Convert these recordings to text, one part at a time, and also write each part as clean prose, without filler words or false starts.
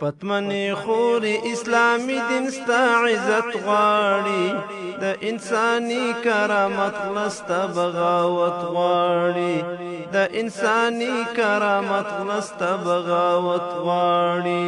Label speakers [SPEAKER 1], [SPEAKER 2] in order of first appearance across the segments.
[SPEAKER 1] پتمنې خوري اسلامي دین ستا عزت غواړي، د انساني کرامت لستا بغاوت غواړي، د انساني کرامت لستا بغاوت غواړي.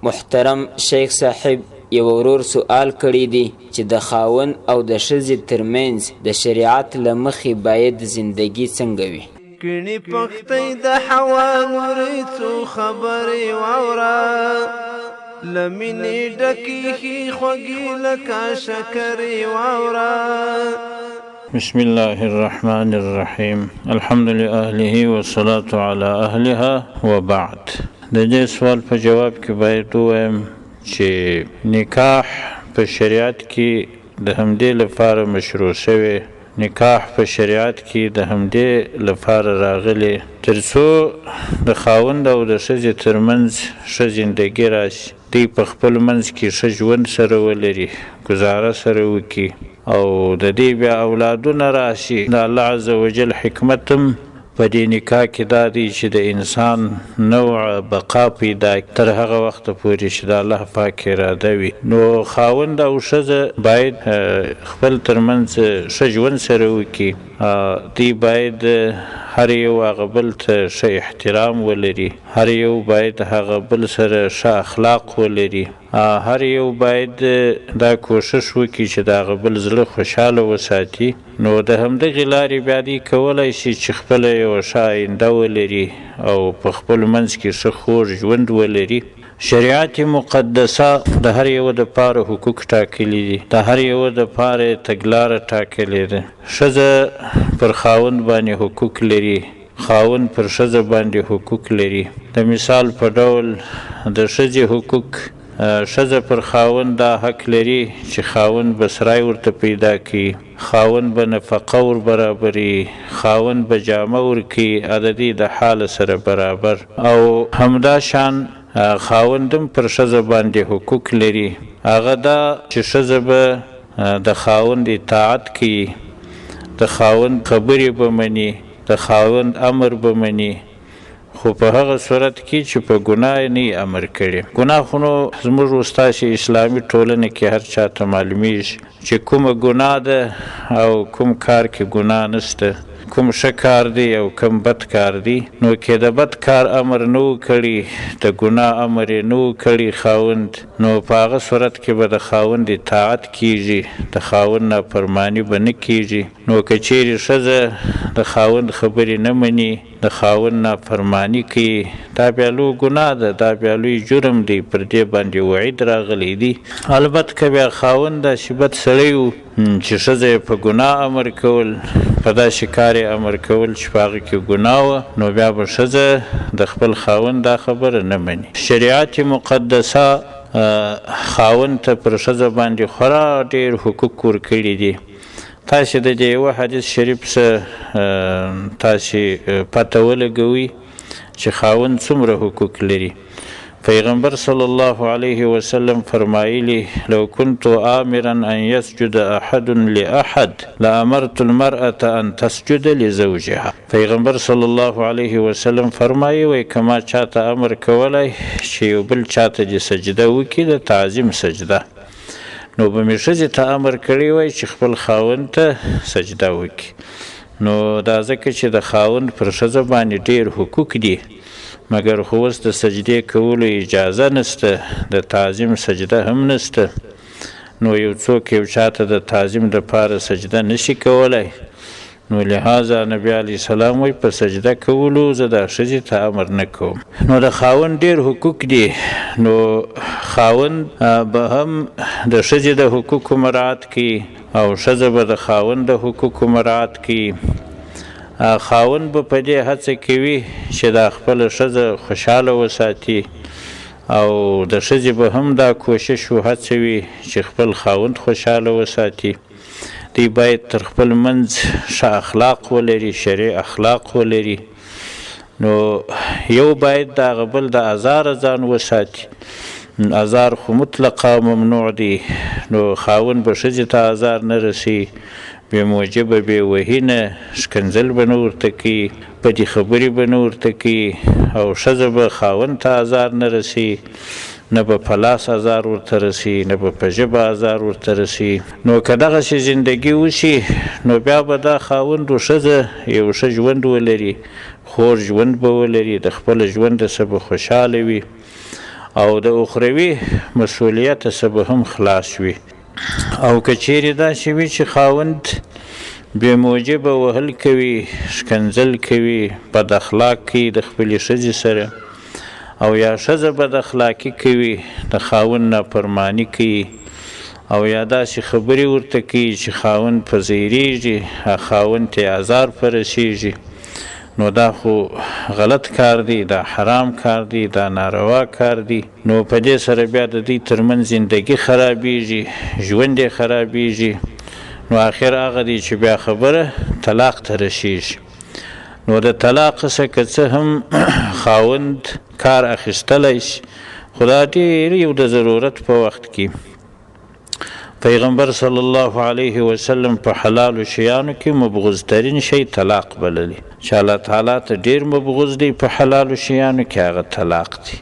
[SPEAKER 2] محترم شیخ صاحب یو ورور سوال کړی دی چې د خاوند او د ښځې ترمنځ د شریعت له مخې باید زندگی څنګه وي؟
[SPEAKER 1] کڼې پختۍ د حوا نورې څو خبرې واوره، له مینې ډکې ښې خوږې لکه شکرې واوره.
[SPEAKER 3] بسم الله الرحمن الرحیم، الحمد لله والصلاة على اهلها وبعد. د دې سوال په جواب کې باید ووایم چې نکاح په شریعت کې د همدې لپاره مشروع شوی، نکاح په شریعت کې د همدې لپاره راغلی تر څو د خاوند او د ښځې ترمنځ ښه زندګي راشي، دوی په خپل منځ کې ښه ژوند سره ولري، ګزاره سره وکړي او د دې بیا اولادونه راشي. د الله عز وجل حکمت هم په دې نکاح کې دا دی چې د انسان نوع بقا پیدا تر هغه وخت پورې چې د الله پاک اراده وي. نو خاوند او ښځه باید خپل ترمنځ ښه ژوند سره وکړي، دوی باید هر یو هغه بل ته ښه احترام ولري، هر یو باید هغه بل سره ښه اخلاق ولري، هر یو باید دا کوشش وکړي چې د هغه بل زړه خوشحاله وساتي. نو د همدغې لارې بیا دوی کولی شي چې خپله یوه ښه آینده ولري او په خپل منځ کې ښه خوږ ژوند ولري. شریعت مقدسه د هر یو دپاره حقوق ټاکلي دي، د هر یو دپاره تګلاره ټاکلې ده. ښځه پر خاوند باندې حقوق لري، خاوند پر ښځه باندې حقوق لري. د مثال په ډول د ښځې حقوق، ښځه پر خاوند دا حق لري چې خاوند به سرای ورته پیدا کړي، خاوند به نفقه ور برابري، خاوند به جامه ورکړي عددي د حال سره برابر. او همدا شان خاوندم پر ښځه باندې حقوق لري، هغه دا چې ښځه به د خاوند اطاعت کوي، د خاوند خبرې به مني، د خاوند امر به مني، خو په هغه صورت کې چې په ګناه نه امر کړي. ګناه خو نو زموږ استاسي اسلامي ټولنه کې هر چا ته معلومیږي چې کومه ګناه ده او کوم کار کې ګناه نشته، کوم ښه کار دی او کوم بد کار دی. نو کې د بد کار امر نه و کړي، د ګناه امر یې نه و کړي خاوند، نو په هغه صورت کې به د خاوند اطاعت کیږي، د خاوند نافرماني به نه کیږي. نو که چیرې ښځه د خاوند خبرې نه مني، د خاوند نافرماني کوي، دا بیا لوی ګناه ده، دا بیا لوی جرم دی، پر دې باندې وعید راغلی دی. البته که بیا خاوند داسې بد سړی و چې ښځه یې په ګناه امر کول، په داسې کار یې امر کول چې په هغه کې ګناه وه، نو بیا به ښځه د خپل خاوند دا خبره نه مني. شریعت مقدسه خاوند ته پر ښځه باندې خورا ډېر حقوق ورکړي دي. تاسې د دې یوه حدیث شریف څه تاسې پته ولګوئ چې خاوند څومره حقوق لري. پیغمبر صلی الله علیه وسلم فرمایلی: لو كنت آمرا ان يسجد احد لاحد لامرت المرأة ان تسجد لزوجها. پیغمبر صلی الله علیه وسلم فرمایي وای کما چاته امر کولای چې یو بل چاته د سجده وکړي، د تعظیم سجده، نو به مې ښځې ته امر کړی وای چې خپل خاوند ته سجده وکړي. نو دا ځکه چې د خاوند پر ښځه باندې ډېر حقوق دي، مګر خو اوس د سجدې کولو اجازه نشته، د تعظیم سجده هم نشته. نو یو څوک یو چاته د تعظیم دپاره سجده نشي کولی، نو لہذا نبی علیه السلام وی په سجده کولو زه دا ښځې ته امر نه کوم. نو د خاوند ډېر حقوق دي، نو خاوند به هم د ښځې د حقوقو مراعات کوي او ښځه به د خاوند د حقوقو مراعات کوي. خاوند به په دې هڅه کوي چې دا خپله ښځه خوشحاله وساتي او د ښځې به هم دا کوشش وهڅوي چې خپل خاوند خوشحاله وساتي. دوی باید تر خپل منځ ښه اخلاق ولري، شرعي اخلاق ولري. نو یو باید د هغه بل د ازار ځان وساتي، ازار خو مطلقه ممنوع دی. نو خاوند به ښځې ته ازار نه رسي، بې موجبه بې وهینه ښکنځل به نه ورته کوي، بدې خبرې به نه ورته کوي او ښځه به خاوند ته ازار نه رسي، نه به په لاس ازار ورته رسي، نه به په ژبه ازار ورته رسي. نو که دغسې زندګي وشي نو بیا به دا خاوند و ښځه یو ښه ژوند ولري، خور ژوند به ولري، د خپل ژوند څخه به خوشحاله وي او د اخروي مسؤلیت څخه به هم خلاص وي. او که چیرې داسې وي چې خاوند بې موجبه وهل کوي، ښکنځل کوي، بد اخلاق کوي د خپلې ښځې سره، او یا ښځه بد اخلاقي کوي، د خاوند نافرماني کوي او یا داسې خبرې ورته کوي چې خاوند په زیریږي، خاوند ته ازار په رسیږي، نو دا خو غلط کار دی، دا حرام کار دی، دا ناروا کار دی. نو په دې سره بیا د دوی ترمنځ زندگی خرابیږي، ژوند یې خرابیږي. نو آخر هغه دی چې بیا خبره طلاق ته رسیږي. نو د طلاق څخه که څه هم خاوند کار اخیستلی شي، خو دا ډېر یو د ضرورت په وخت کې پیغمبر صلی الله علیه وسلم په حلالو شیانو کې مبغض ترین شی طلاق بللی، چې الله تعالی ته ډېر مبغض دی په حلالو شیانو کې هغه طلاق دی.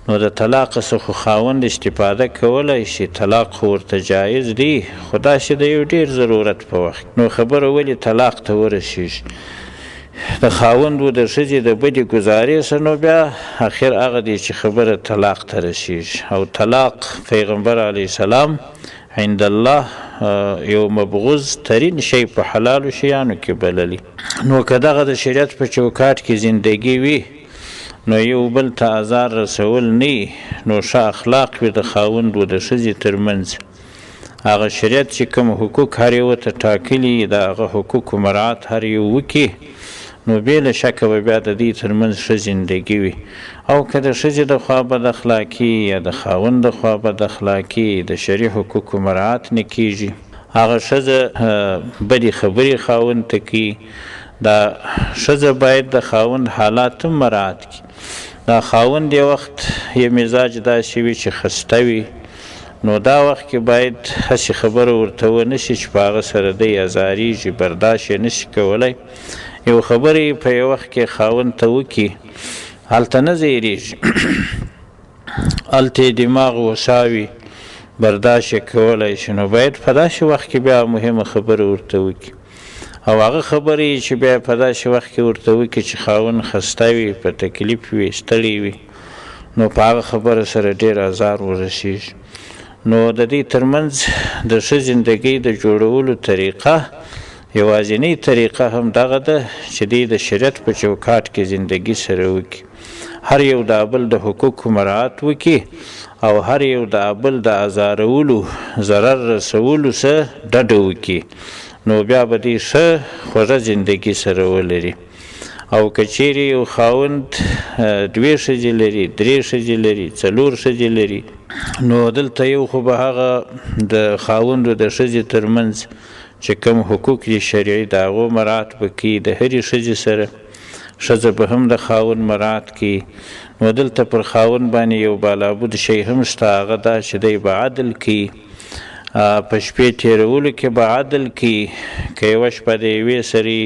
[SPEAKER 3] نو د طلاق څخه خاوند استفاده کولی شي، طلاق خو ورته جایز دی، خو داسې د یو ډېر ضرورت په وخت. نو خبره ولې طلاق ته ورسیږي؟ د خاوند و د ښځې د بدې ګزارې سره نو بیا اخر هغه دی چې خبره طلاق ته رسیږي. او طلاق پیغمبر علیه السلام عند الله یو مبغوض ترین شی په حلالو شیانو کې بللی. نو که دغه د شریعت په چوکاټ کې زندگی وي نو یو بل ته ازار رسول نه، نو ښه اخلاق وي د خاوند و د ښځې ترمنځ. هغه شریعت چې کوم حقوق هر یو ته ټاکلي د هغه حقوقو مراعات هر یو وکړي، نو بې له شکه به بیا د دې ترمنځ ښه زندګي وي. او که د ښځې د خوا بد اخلاقي یا د خاوند د خوا بد اخلاقي د شرعي حقوقو مراعات نه کیږي، هغه ښځه بدې خبرې خاوند ته کوي، دا ښځه باید د خاوند حالات هم مراعات کړي. دا خاوند یو وخت یو مزاج داسې وي چې خسته وي، نو دا وخت کې باید هسې خبره ورته ونه شي چې په هغه سره دی ازاریږي، برداشت یې نشي کولی. یو خبرې په یو وخت کې خاوند ته وکړي، هلته نه زیریږي، هلته یې دماغ وساوي، برداشت یې کولی شي. نو باید په داسې وخت کې بیا مهمه خبره ورته وکړي. او هغه خبرې چې بیا په داسې وخت کې ورته وکړي چې خاوند خسته وي، په تکلیف وي، ستړی وي، نو په هغه خبره سره ډېر ازار ورسیږي. نو د دې ترمنځ د ښه زندګۍ د جوړولو طریقه یوازینی طریقه هم دغه ده چې دوی د شریعت په چوکاټ کې زندگی سره وکړي، هر یو د بل د حقوقو مراعات وکړي او هر یو د بل د ازارولو، ضرر رسولو څخه ډډه وکړي. نو بیا به دوی ښه خوږه زندگی سره ولري. او که چیرې یو خاوند دوې ښځې لري، درې ښځې لري، څلور ښځې لري، نو دلته یو خو به هغه د خاوند و د ښځې ترمنځ چې کوم حقوق دي شرعي د هغو مراعات به کوي د هرې ښځې سره، ښځه به هم د خاوند مراعات کوي. نو دلته پر خاوند باندې یو بالابود شی هم شته، هغه دا چې دی به عدل کوي، په شپې تېرولو کې به عدل کوي. که یوه شپه د یوې سرې،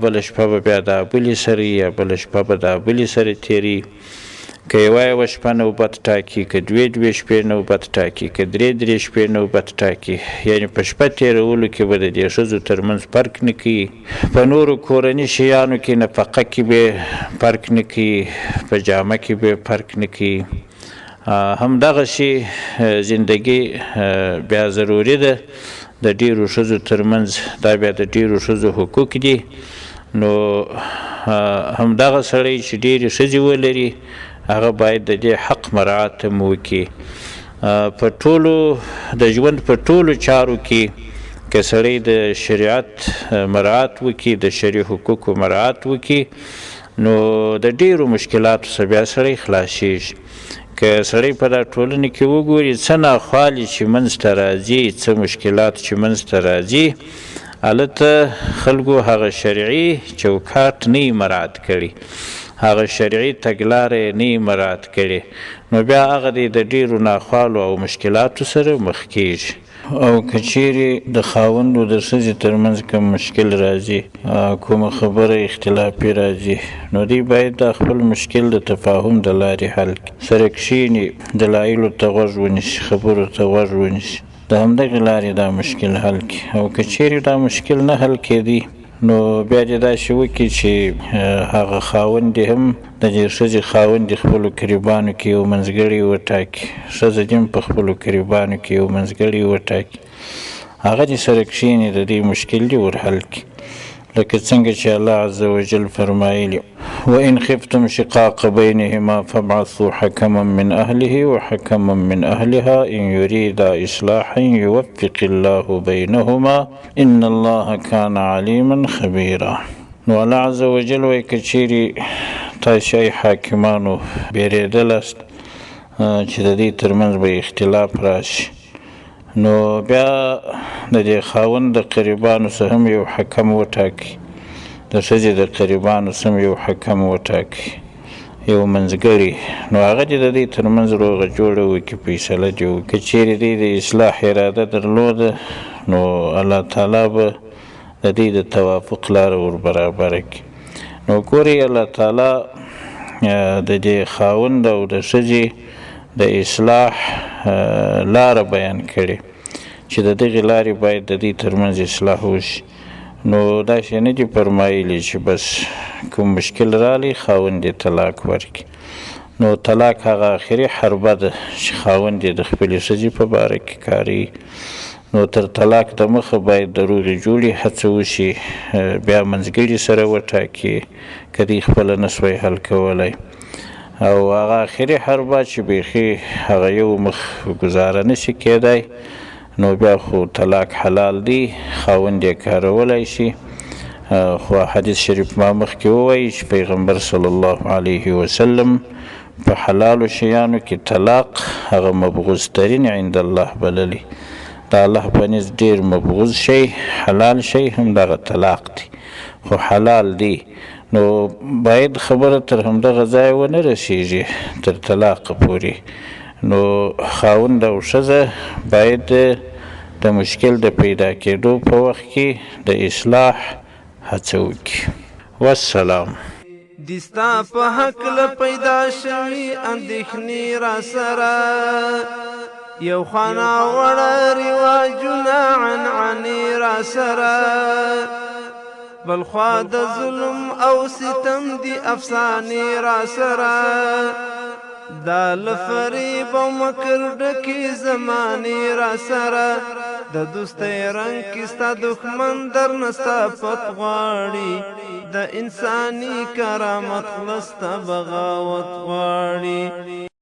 [SPEAKER 3] بله شپه به بیا د بلې سرې، یا بله شپه به د بلې سرې تېري. که یوه شپه نوبت ټاکي، که دوې شپې نوبت ټاکي، که درې شپې نوبت ټاکي، یعنې په شپه تېرولو کې به د دې ښځو ترمنځ فرق نه کوي. په نورو کورني شیانو کې نفقه کې به فرق نه کوي، په جامه کې به فرق نه کوي. همدغسې زندګي بیا ضروري ده د ډېرو ښځو ترمنځ، دا بیا د ډېرو ښځو حقوق دي. نو همدغه سړی چې ډېرې ښځې ولري هغه باید د دې حق مراعات هم وکړي. په ټولو د ژوند په ټولو چارو کې که سړی د شریعت مراعات وکړي، د شرعي حقوقو مراعات وکړي، نو د ډېرو مشکلاتو څخه بیا سړی خلاصېږي. که سړی په دا ټولنه کې وګوري څه ناخوالې چې منځته راځي، څه مشکلات چې منځته راځي، هلته خلکو هغه شرعي چوکاټ نه مراعات کړي، هغه شرعي تګلارې نه مراعات کړي، نو بیا هغه د ډېرو ناخوالو او مشکلاتو سره مخ کېږي. او کچیرې د خاوند او د ښځې ترمنځ کوم مشکل راځي، کومه خبره اختلافي راځي، نو دوی باید د خپل مشکل د تفاهم د لارې حل کړي، سره کښېني، دلایلو ته غوږ ونیسي، خبرو ته غوږ ونیسي، د همدغې لارې دا مشکل حل کړي. او کچیرې دا مشکل نه حل کېدی نو بیا دې داسې وکړي چې هغه خاوند هم د دې ښځې خاوند خپلو قریبانو کې یو منځګړی وټاکي، ښځه دې هم په خپلو قریبانو کې یو منځګړی وټاکي، هغه دې سره کښېني، د دې مشکل دې ورحل کړي، لکه څنګه چې الله عز وجل فرمایلي وإن خفتم شقاق بينهما فابعثوا حكما من أهله وحكما من أهلها إن يريدا إصلاحا يوفق الله بينهما إن الله كان عليما خبيرا. نو الله عز وجل وایي که چیرې تاسې ای حاکمانو بیرېدلاست چې د دې ترمنځ به اختلاف راشي، نو بیا د دې خاوند د قریبانو څخه هم یو حکم وټاکي، د ښځې د قریبانو څخه هم یو حکم وټاکي، یو منځګړی، نو هغه دې د دې ترمنځ روغه جوړه وکړي، فیصله دې وکړي. که چیرې دې د اصلاح اراده درلوده نو الله تعالی به د دې د توافق لاره ور برابره کړي. نو ګورئ الله تعالی د دې خاوند او د ښځې د اصلاح لاره بیان کړي چې د دغې لارې باید د دې ترمنځ اصلاح وشي. نو داسې نه دي فرمایلي چې بس کوم مشکل رالی خاوند یې طلاق ورکړي. نو طلاق هغه آخري حربه ده چې خاوند یې د خپلې ښځې په باره کې کاروي. نو تر طلاق د مخه باید د روغې جوړې هڅه وشي، بیا منځګړي سره وټاکي که دوی خپله نه سوی حل کولی، او هغه آخري حربه چې بیخي هغه یو مخ ګزاره نشي کېدی نو بیا خو طلاق حلال دی، خاوند یې کارولی شي. خو حدیث شریف ما مخکې ووایي چې پیغمبر صلی الله علیه وسلم په حلالو شیانو کې طلاق هغه مبغوض ترین عند الله بللی، د الله په نزد ډېر مبغوض شی حلال شی هم دغه طلاق دی، خو حلال دی. نو باید خبره تر همدغه ځایه ونه رسیږي تر طلاق پورې. نو خاوند او ښځه باید د مشکل د پیدا کېدو په وخت کې د اصلاح هڅه وکړي. والسلام.
[SPEAKER 1] دستا په حق له پیدا شوي اندېښنې را سره، یو خانه وړه رواجونه عنعنې را سره، بل خوا د ظلم او ستم دی افسانې را سره، دا له فریب او مکر ډکې زمانې را سره، د دوستۍ رنګ کې ستا دښمن در نه ستا پت غواړي، د انساني کرامت خلسته بغاوت غواړي.